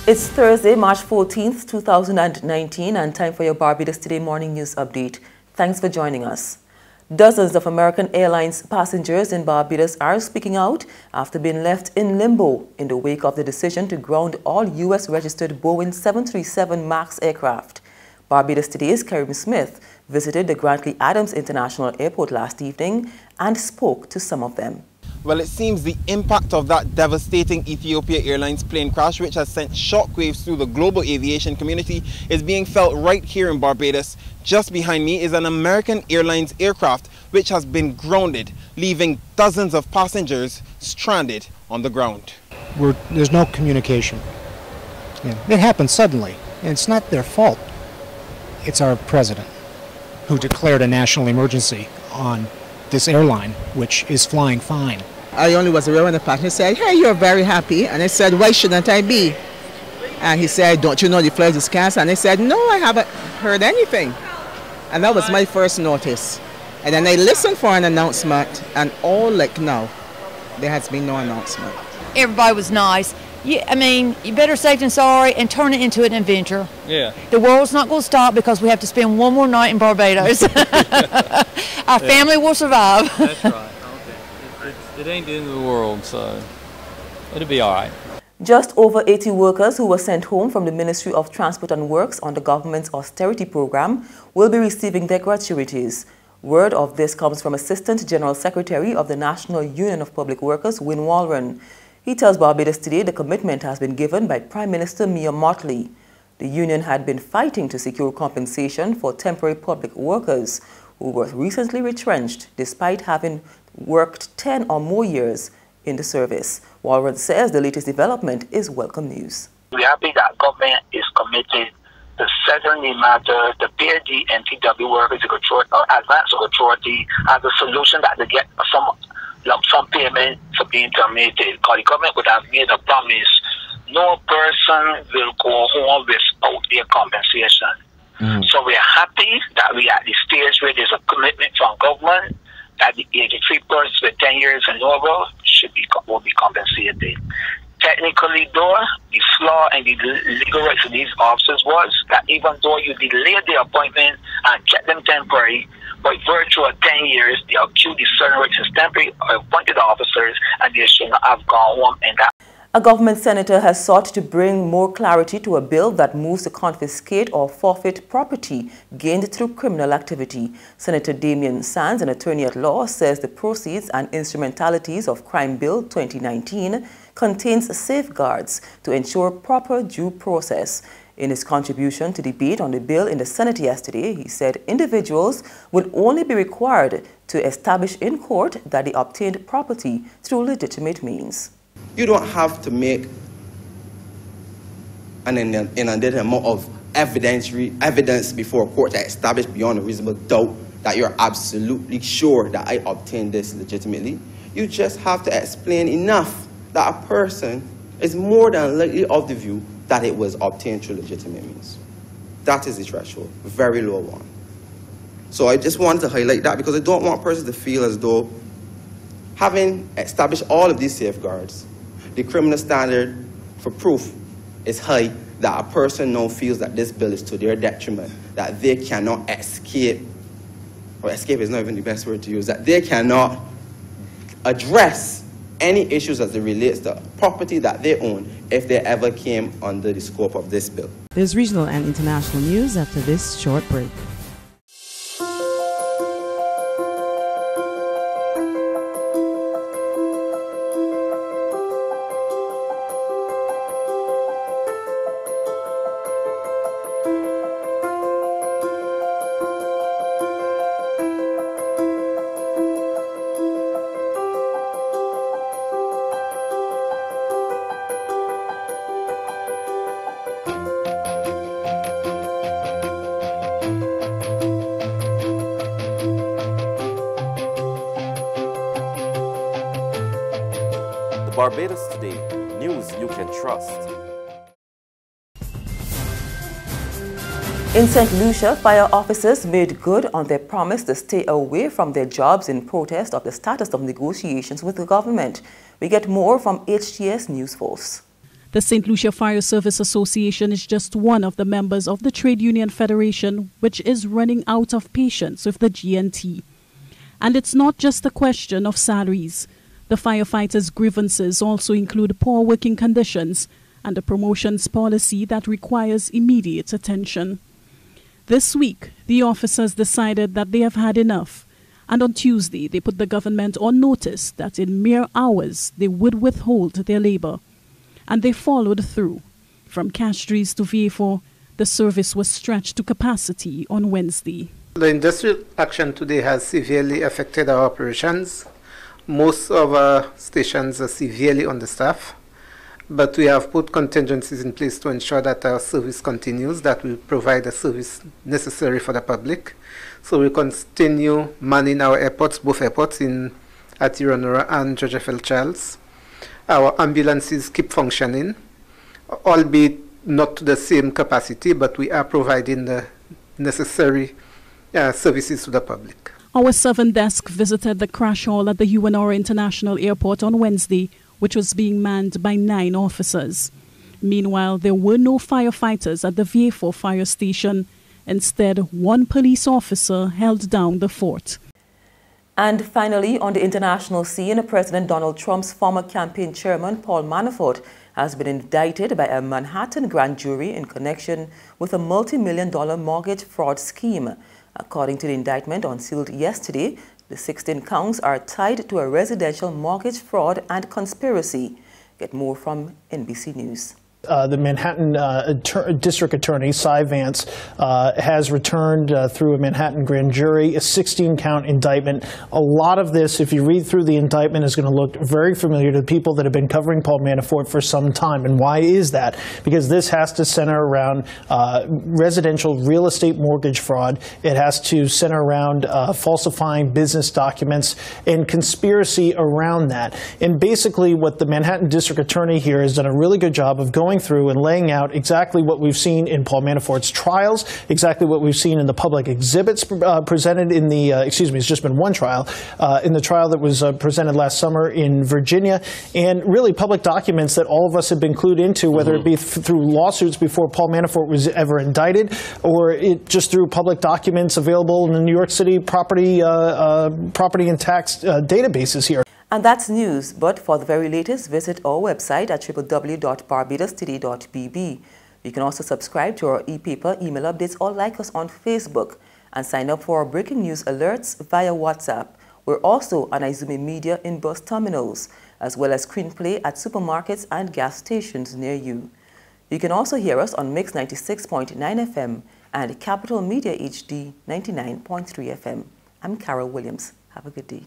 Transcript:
It's Thursday, March 14th, 2019, and time for your Barbados Today morning news update. Thanks for joining us. Dozens of American Airlines passengers in Barbados are speaking out after being left in limbo in the wake of the decision to ground all U.S.-registered Boeing 737 MAX aircraft. Barbados Today's Karim Smith visited the Grantley Adams International Airport last evening and spoke to some of them. Well, it seems the impact of that devastating Ethiopia Airlines plane crash, which has sent shockwaves through the global aviation community, is being felt right here in Barbados. Just behind me is an American Airlines aircraft which has been grounded, leaving dozens of passengers stranded on the ground. There's no communication. It happened suddenly, and it's not their fault. It's our president who declared a national emergency on this airline, which is flying fine. I only was aware when the passenger said, "Hey, you're very happy." And I said, "Why shouldn't I be?" And he said, "Don't you know the flight is canceled?" And I said, "No, I haven't heard anything." And that was my first notice. And then I listened for an announcement, and all like now, there has been no announcement. Everybody was nice. I mean, you better safe than sorry and turn it into an adventure. Yeah. The world's not going to stop because we have to spend one more night in Barbados. Our family will survive. That's right. Okay. It ain't the end of the world, so it'll be all right. Just over 80 workers who were sent home from the Ministry of Transport and Works on the government's austerity program will be receiving their gratuities. Word of this comes from Assistant General Secretary of the National Union of Public Workers, Win Walren. He tells Barbados Today the commitment has been given by Prime Minister Mia Mottley. The union had been fighting to secure compensation for temporary public workers who were recently retrenched despite having worked 10 or more years in the service. Walren says the latest development is welcome news. We're happy that government is committed to settling the matter, to pay the NTW workers advance authority as a solution that they get some lump sum payment for being terminated. Because the government would have made a promise, no person will go home without their compensation. So we're happy that we are at the stage where there's a commitment from government that the 83 persons with 10 years and over will be compensated. Technically, though, the flaw in the legal rights of these officers was that even though you delayed the appointment and kept them temporary, by virtue of 10 years, they accused the certain rights as temporary appointed officers, and they should not have gone home in that. A government senator has sought to bring more clarity to a bill that moves to confiscate or forfeit property gained through criminal activity. Senator Damian Sands, an attorney at law, says the proceeds and instrumentalities of Crime Bill 2019 contains safeguards to ensure proper due process. In his contribution to debate on the bill in the Senate yesterday, he said individuals would only be required to establish in court that they obtained property through legitimate means. You don't have to make an inundated amount of evidence before a court to establish beyond a reasonable doubt that you're absolutely sure that I obtained this legitimately. You just have to explain enough that a person is more than likely of the view that it was obtained through legitimate means. That is the threshold, very low one. So I just wanted to highlight that because I don't want persons to feel as though, having established all of these safeguards, the criminal standard for proof is high, that a person now feels that this bill is to their detriment, that they cannot escape, or escape is not even the best word to use, that they cannot address any issues as it relates to property that they own if they ever came under the scope of this bill. There's regional and international news after this short break. Barbados Today, news you can trust. In St. Lucia, fire officers made good on their promise to stay away from their jobs in protest of the status of negotiations with the government. We get more from HTS News Force. The St. Lucia Fire Service Association is just one of the members of the Trade Union Federation, which is running out of patience with the GNT. And it's not just a question of salaries. The firefighters' grievances also include poor working conditions and a promotions policy that requires immediate attention. This week, the officers decided that they have had enough, and on Tuesday they put the government on notice that in mere hours they would withhold their labor. And they followed through. From Castries to Vieux, the service was stretched to capacity on Wednesday. The industrial action today has severely affected our operations. Most of our stations are severely understaffed, but we have put contingencies in place to ensure that our service continues, that we provide the service necessary for the public. So we continue manning our airports, both airports at Ironora and George F. L. Charles. Our ambulances keep functioning, albeit not to the same capacity, but we are providing the necessary services to the public. Our Southern desk visited the crash hall at the Ironora International Airport on Wednesday, which was being manned by 9 officers. Meanwhile, there were no firefighters at the Vieux fire station. Instead, 1 police officer held down the fort. And finally, on the international scene, President Donald Trump's former campaign chairman, Paul Manafort, has been indicted by a Manhattan grand jury in connection with a multi-million-dollar mortgage fraud scheme. According to the indictment unsealed yesterday, the 16 counts are tied to a residential mortgage fraud and conspiracy. Get more from NBC News. The Manhattan District Attorney, Cy Vance, has returned through a Manhattan grand jury a 16-count indictment. A lot of this, if you read through the indictment, is going to look very familiar to people that have been covering Paul Manafort for some time. And why is that? Because this has to center around residential real estate mortgage fraud. It has to center around falsifying business documents and conspiracy around that. And basically what the Manhattan District Attorney here has done a really good job of going through and laying out exactly what we've seen in Paul Manafort's trials, exactly what we've seen in the public exhibits presented in the, it's just been one trial, in the trial that was presented last summer in Virginia, and really public documents that all of us have been clued into, whether it be through lawsuits before Paul Manafort was ever indicted, or just through public documents available in the New York City property and tax databases here. And that's news, but for the very latest, visit our website at www.barbadostoday.bb. You can also subscribe to our e-paper, email updates, or like us on Facebook, and sign up for our breaking news alerts via WhatsApp. We're also on Izumi Media in bus terminals, as well as screenplay at supermarkets and gas stations near you. You can also hear us on Mix 96.9 FM and Capital Media HD 99.3 FM. I'm Carol Williams. Have a good day.